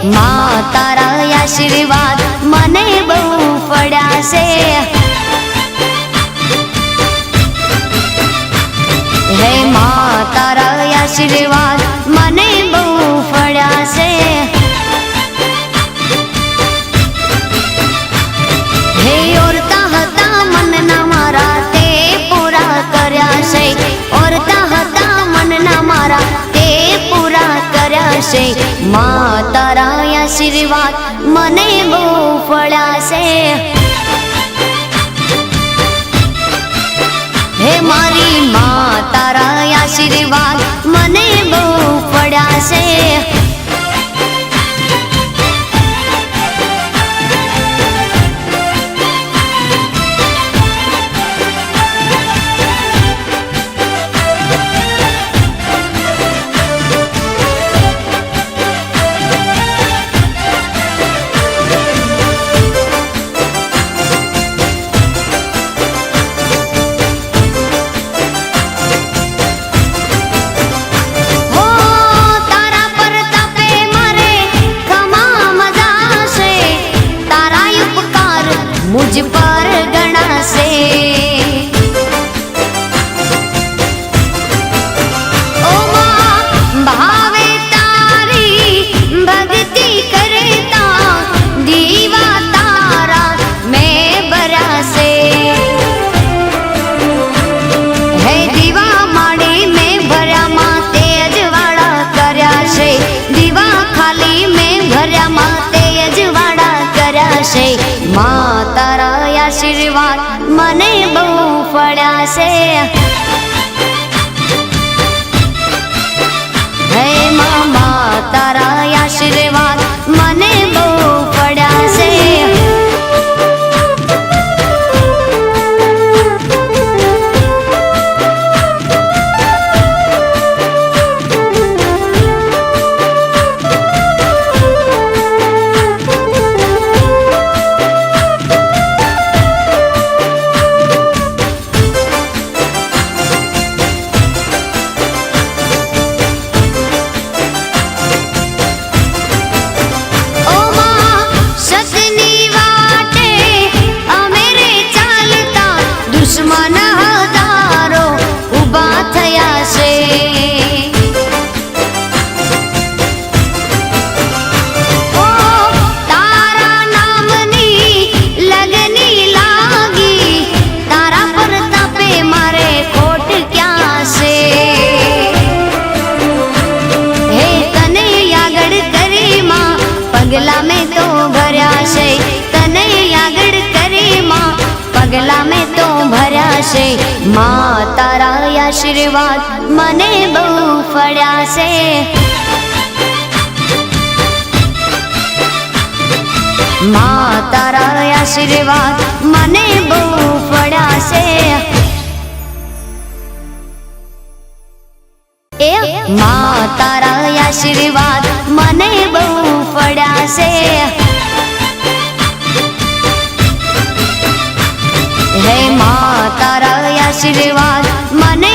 માં તારા આશીર્વાદ મને બહુ પડ્યા છે। હે માં તારા આશીર્વાદ મને બહુ પડ્યા છે। હે ઓરતા હતા મનના મારા તે પૂરા કર્યા છે। ઓરતા હતા મનના મારા તે પૂરા કર્યા છે। માં તારા આશીર્વાદ મને બહુ પડ્યા છે। હે મારી માં તારા આશીર્વાદ મને બહુ પડ્યા છે। मुझ पर गणा से ओ मां भावे तारी भक्ति करता दीवा तारा मैं बरा से। है दीवा माड़ी में भर्या मां तेज वाड़ा कर्या से। दीवा खाली में भर्या मां तेज वाड़ा कर्या से। मां तारा आशीर्वाद मने बहु पड्या छे। हे मां तारा आशीर्वाद मने बहु पड्या छे। दुश्मन हजारो उबा थया छे। ओ तारा नामनी लगनी लागी तारा प्रतापे मारे खोट क्या से। हे तने यागड़ करी मां पगला में तो भर्या छे। तने यागड़ करी मां पगला में तो भर्या छे। मां तारा आशीर्वाद मने बहु पड्या छे। मां तारा आशीर्वाद मने बहु पड्या छे। ए मां तारा आशीर्वाद मने बहु पड्या छे। हे मां तारा आशीर्वाद मने